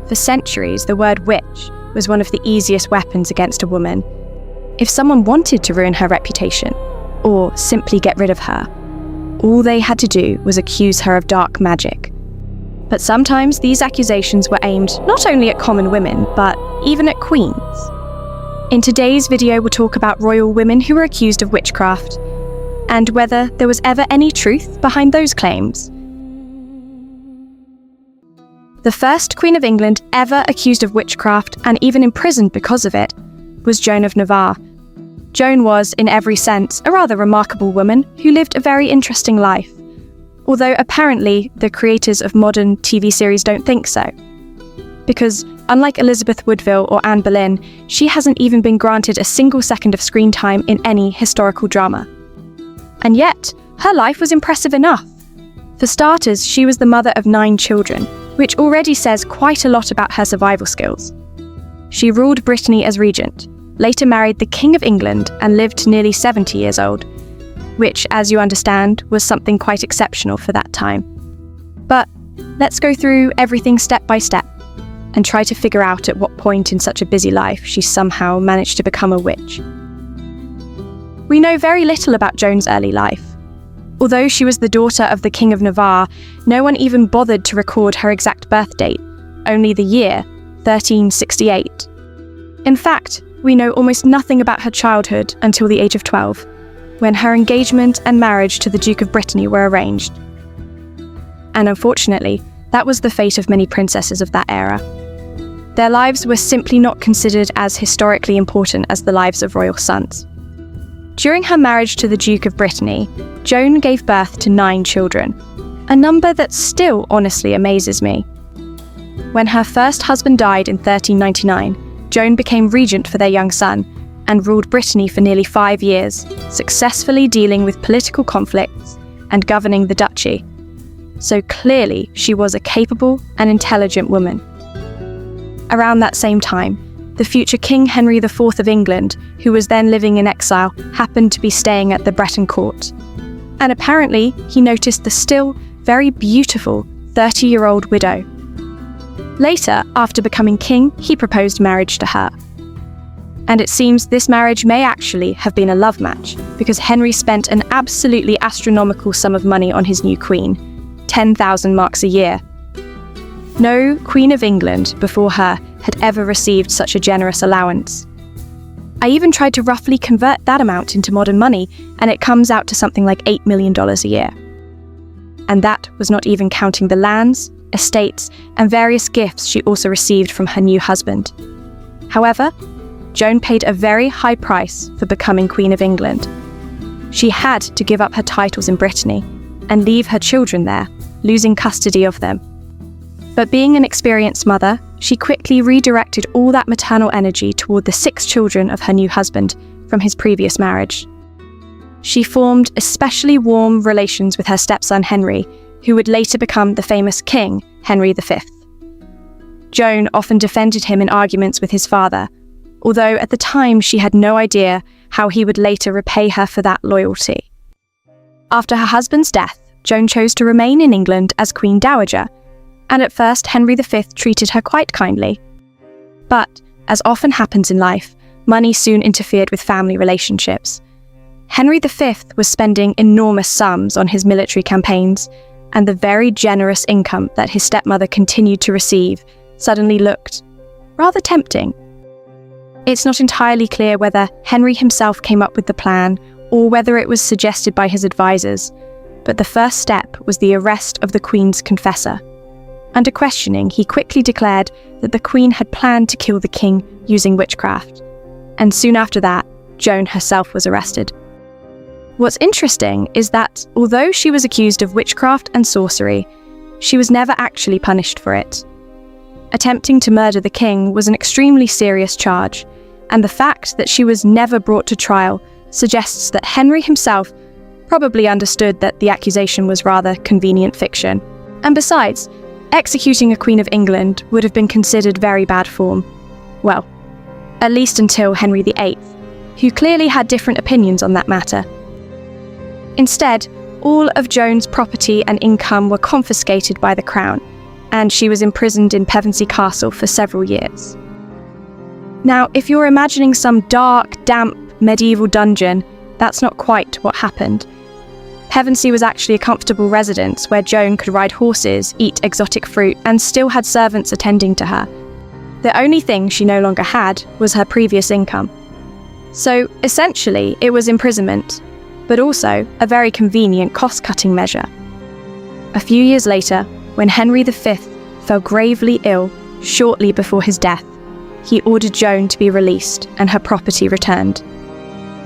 For centuries, the word witch was one of the easiest weapons against a woman. If someone wanted to ruin her reputation, or simply get rid of her, all they had to do was accuse her of dark magic. But sometimes these accusations were aimed not only at common women, but even at queens. In today's video, we'll talk about royal women who were accused of witchcraft, and whether there was ever any truth behind those claims. The first Queen of England ever accused of witchcraft, and even imprisoned because of it, was Joan of Navarre. Joan was, in every sense, a rather remarkable woman who lived a very interesting life, although apparently the creators of modern TV series don't think so. Because, unlike Elizabeth Woodville or Anne Boleyn, she hasn't even been granted a single second of screen time in any historical drama. And yet, her life was impressive enough. For starters, she was the mother of 9 children, which already says quite a lot about her survival skills. She ruled Brittany as regent, later married the King of England, and lived to nearly 70 years old, which, as you understand, was something quite exceptional for that time. But let's go through everything step by step, and try to figure out at what point in such a busy life she somehow managed to become a witch. We know very little about Joan's early life. Although she was the daughter of the King of Navarre, no one even bothered to record her exact birth date, only the year, 1368. In fact, we know almost nothing about her childhood until the age of 12, when her engagement and marriage to the Duke of Brittany were arranged. And unfortunately, that was the fate of many princesses of that era. Their lives were simply not considered as historically important as the lives of royal sons. During her marriage to the Duke of Brittany, Joan gave birth to 9 children, a number that still honestly amazes me. When her first husband died in 1399, Joan became regent for their young son and ruled Brittany for nearly 5 years, successfully dealing with political conflicts and governing the duchy. So clearly, she was a capable and intelligent woman. Around that same time, the future King Henry IV of England, who was then living in exile, happened to be staying at the Breton court. And apparently, he noticed the still very beautiful 30-year-old widow. Later, after becoming king, he proposed marriage to her. And it seems this marriage may actually have been a love match, because Henry spent an absolutely astronomical sum of money on his new queen, 10,000 marks a year. No Queen of England before her had ever received such a generous allowance. I even tried to roughly convert that amount into modern money, and it comes out to something like $8 million a year. And that was not even counting the lands, estates, and various gifts she also received from her new husband. However, Joan paid a very high price for becoming Queen of England. She had to give up her titles in Brittany and leave her children there, losing custody of them. But being an experienced mother, she quickly redirected all that maternal energy toward the 6 children of her new husband from his previous marriage. She formed especially warm relations with her stepson Henry, who would later become the famous King Henry V. Joan often defended him in arguments with his father, although at the time she had no idea how he would later repay her for that loyalty. After her husband's death, Joan chose to remain in England as Queen Dowager, and at first Henry V treated her quite kindly. But, as often happens in life, money soon interfered with family relationships. Henry V was spending enormous sums on his military campaigns, and the very generous income that his stepmother continued to receive suddenly looked rather tempting. It's not entirely clear whether Henry himself came up with the plan or whether it was suggested by his advisors, but the first step was the arrest of the Queen's confessor. Under questioning, he quickly declared that the Queen had planned to kill the king using witchcraft, and soon after that, Joan herself was arrested. What's interesting is that, although she was accused of witchcraft and sorcery, she was never actually punished for it. Attempting to murder the king was an extremely serious charge, and the fact that she was never brought to trial suggests that Henry himself probably understood that the accusation was rather convenient fiction. And besides, executing a Queen of England would have been considered very bad form. Well, at least until Henry VIII, who clearly had different opinions on that matter. Instead, all of Joan's property and income were confiscated by the crown, and she was imprisoned in Pevensey Castle for several years. Now, if you're imagining some dark, damp, medieval dungeon, that's not quite what happened. Pevensey was actually a comfortable residence where Joan could ride horses, eat exotic fruit, and still had servants attending to her. The only thing she no longer had was her previous income. So, essentially, it was imprisonment, but also a very convenient cost-cutting measure. A few years later, when Henry V fell gravely ill shortly before his death, he ordered Joan to be released and her property returned.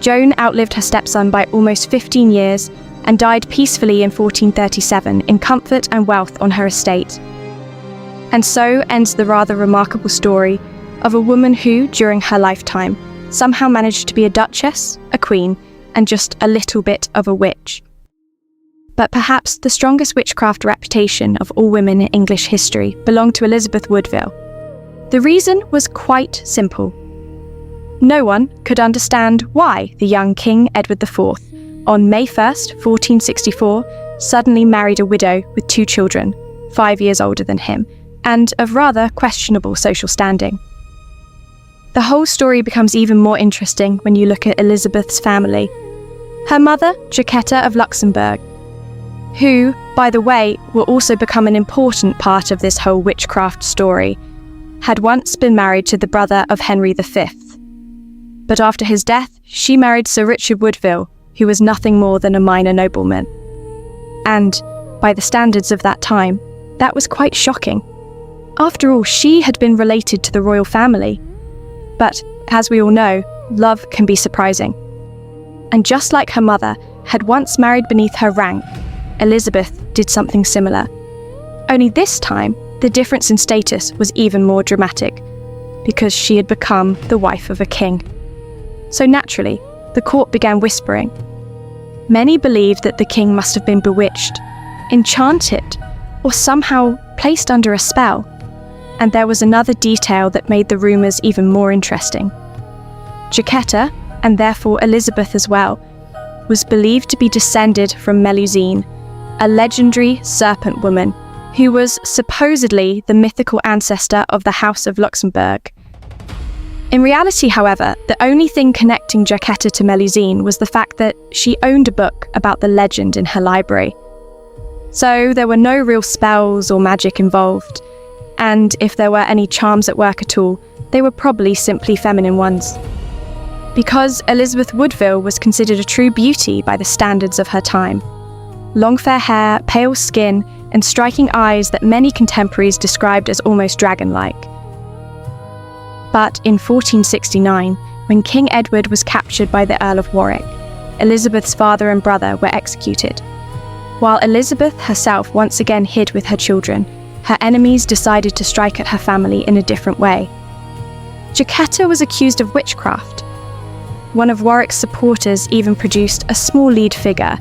Joan outlived her stepson by almost 15 years and died peacefully in 1437 in comfort and wealth on her estate. And so ends the rather remarkable story of a woman who, during her lifetime, somehow managed to be a duchess, a queen, and just a little bit of a witch. But perhaps the strongest witchcraft reputation of all women in English history belonged to Elizabeth Woodville. The reason was quite simple. No one could understand why the young King Edward IV, on May 1st, 1464, suddenly married a widow with 2 children, 5 years older than him, and of rather questionable social standing. The whole story becomes even more interesting when you look at Elizabeth's family. Her mother, Jacquetta of Luxembourg, who, by the way, will also become an important part of this whole witchcraft story, had once been married to the brother of Henry V. But after his death, she married Sir Richard Woodville, who was nothing more than a minor nobleman. And, by the standards of that time, that was quite shocking. After all, she had been related to the royal family. But, as we all know, love can be surprising. And just like her mother had once married beneath her rank, Elizabeth did something similar. Only this time, the difference in status was even more dramatic, because she had become the wife of a king. So naturally, the court began whispering. Many believed that the king must have been bewitched, enchanted, or somehow placed under a spell. And there was another detail that made the rumours even more interesting. Jacquetta, and therefore Elizabeth as well, was believed to be descended from Melusine, a legendary serpent woman who was supposedly the mythical ancestor of the House of Luxembourg. In reality, however, the only thing connecting Jacquetta to Melusine was the fact that she owned a book about the legend in her library. So there were no real spells or magic involved, and if there were any charms at work at all, they were probably simply feminine ones. Because Elizabeth Woodville was considered a true beauty by the standards of her time. Long fair hair, pale skin, and striking eyes that many contemporaries described as almost dragon-like. But in 1469, when King Edward was captured by the Earl of Warwick, Elizabeth's father and brother were executed. While Elizabeth herself once again hid with her children, her enemies decided to strike at her family in a different way. Jacquetta was accused of witchcraft. One of Warwick's supporters even produced a small lead figure,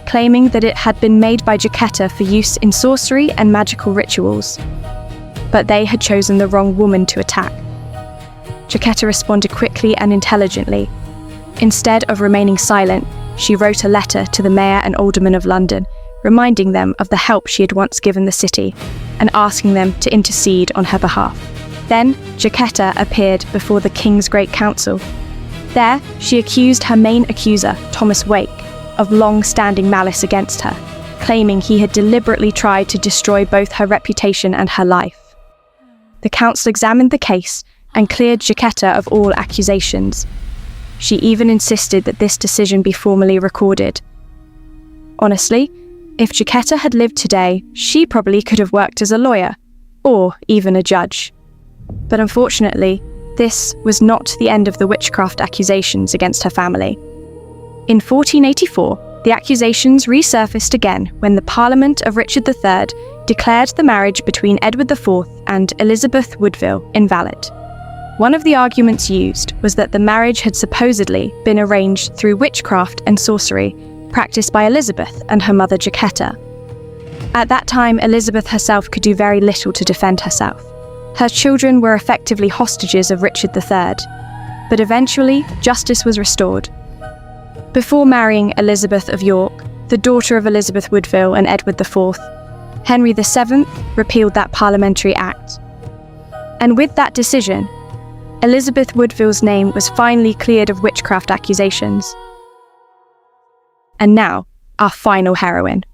claiming that it had been made by Jacquetta for use in sorcery and magical rituals. But they had chosen the wrong woman to attack. Jacquetta responded quickly and intelligently. Instead of remaining silent, she wrote a letter to the mayor and aldermen of London, reminding them of the help she had once given the city, and asking them to intercede on her behalf. Then, Jacquetta appeared before the King's Great Council. There, she accused her main accuser, Thomas Wake, of long-standing malice against her, claiming he had deliberately tried to destroy both her reputation and her life. The council examined the case and cleared Jacquetta of all accusations. She even insisted that this decision be formally recorded. Honestly, if Jacquetta had lived today, she probably could have worked as a lawyer, or even a judge. But unfortunately, this was not the end of the witchcraft accusations against her family. In 1484, the accusations resurfaced again when the Parliament of Richard III declared the marriage between Edward IV and Elizabeth Woodville invalid. One of the arguments used was that the marriage had supposedly been arranged through witchcraft and sorcery practiced by Elizabeth and her mother Jacquetta. At that time, Elizabeth herself could do very little to defend herself. Her children were effectively hostages of Richard III, but eventually justice was restored. Before marrying Elizabeth of York, the daughter of Elizabeth Woodville and Edward IV, Henry VII repealed that parliamentary act. And with that decision, Elizabeth Woodville's name was finally cleared of witchcraft accusations. And now, our final heroine.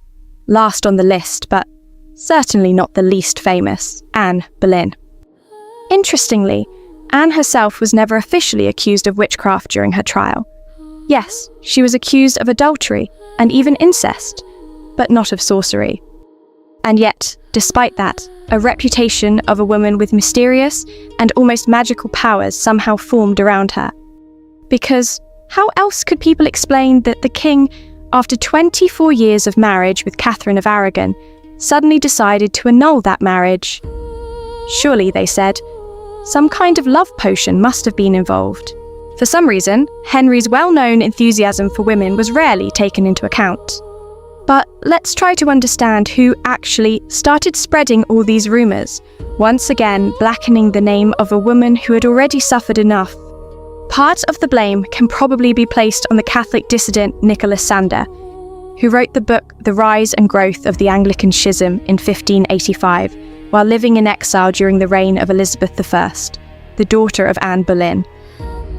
Last on the list, but certainly not the least famous, Anne Boleyn. Interestingly, Anne herself was never officially accused of witchcraft during her trial. Yes, she was accused of adultery and even incest, but not of sorcery. And yet, despite that, a reputation of a woman with mysterious and almost magical powers somehow formed around her. Because how else could people explain that the king, after 24 years of marriage with Catherine of Aragon, suddenly decided to annul that marriage? Surely, they said, some kind of love potion must have been involved. For some reason, Henry's well-known enthusiasm for women was rarely taken into account. But let's try to understand who actually started spreading all these rumours, once again blackening the name of a woman who had already suffered enough. Part of the blame can probably be placed on the Catholic dissident Nicholas Sander, who wrote the book The Rise and Growth of the Anglican Schism in 1585, while living in exile during the reign of Elizabeth I, the daughter of Anne Boleyn.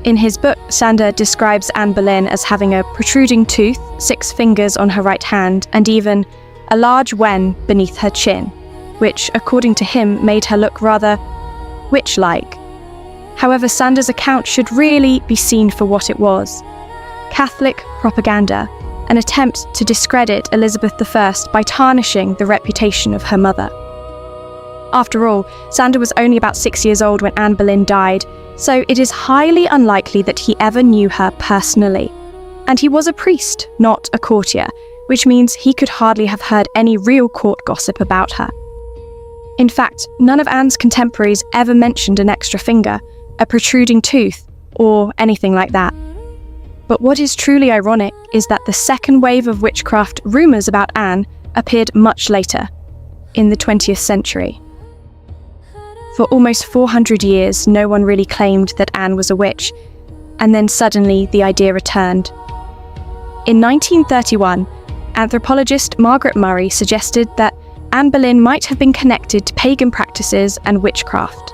In his book, Sander describes Anne Boleyn as having a protruding tooth, 6 fingers on her right hand, and even a large wen beneath her chin, which, according to him, made her look rather witch-like. However, Sander's account should really be seen for what it was: Catholic propaganda, an attempt to discredit Elizabeth I by tarnishing the reputation of her mother. After all, Sander was only about 6 years old when Anne Boleyn died, so it is highly unlikely that he ever knew her personally. And he was a priest, not a courtier, which means he could hardly have heard any real court gossip about her. In fact, none of Anne's contemporaries ever mentioned an extra finger, a protruding tooth, or anything like that. But what is truly ironic is that the second wave of witchcraft rumours about Anne appeared much later, in the 20th century. For almost 400 years, no one really claimed that Anne was a witch, and then suddenly the idea returned. In 1931, anthropologist Margaret Murray suggested that Anne Boleyn might have been connected to pagan practices and witchcraft.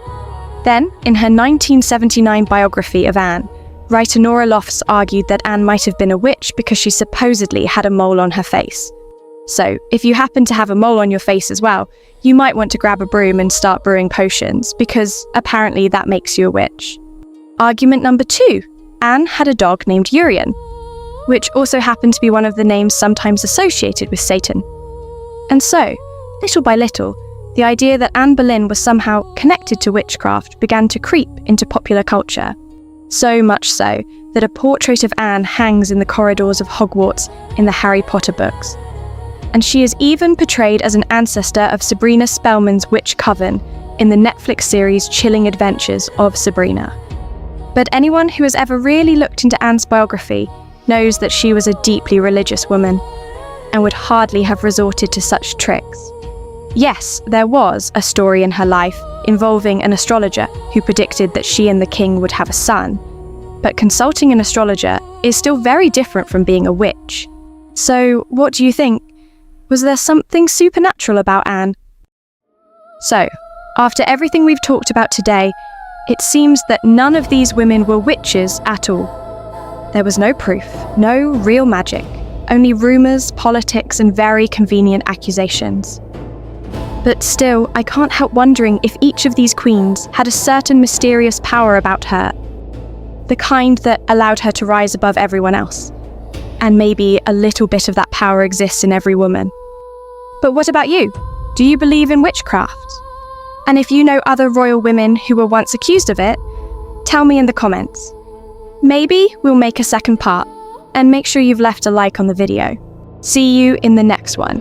Then, in her 1979 biography of Anne, writer Nora Lofts argued that Anne might have been a witch because she supposedly had a mole on her face. So, if you happen to have a mole on your face as well, you might want to grab a broom and start brewing potions, because apparently that makes you a witch. Argument number 2. Anne had a dog named Urian, which also happened to be one of the names sometimes associated with Satan. And so, little by little, the idea that Anne Boleyn was somehow connected to witchcraft began to creep into popular culture. So much so that a portrait of Anne hangs in the corridors of Hogwarts in the Harry Potter books. And she is even portrayed as an ancestor of Sabrina Spellman's witch coven in the Netflix series Chilling Adventures of Sabrina. But anyone who has ever really looked into Anne's biography knows that she was a deeply religious woman, and would hardly have resorted to such tricks. Yes, there was a story in her life involving an astrologer who predicted that she and the king would have a son, but consulting an astrologer is still very different from being a witch. So, what do you think? Was there something supernatural about Anne? So, after everything we've talked about today, it seems that none of these women were witches at all. There was no proof, no real magic, only rumours, politics, and very convenient accusations. But still, I can't help wondering if each of these queens had a certain mysterious power about her, the kind that allowed her to rise above everyone else. And maybe a little bit of that power exists in every woman. But what about you? Do you believe in witchcraft? And if you know other royal women who were once accused of it, tell me in the comments. Maybe we'll make a second part, and make sure you've left a like on the video. See you in the next one.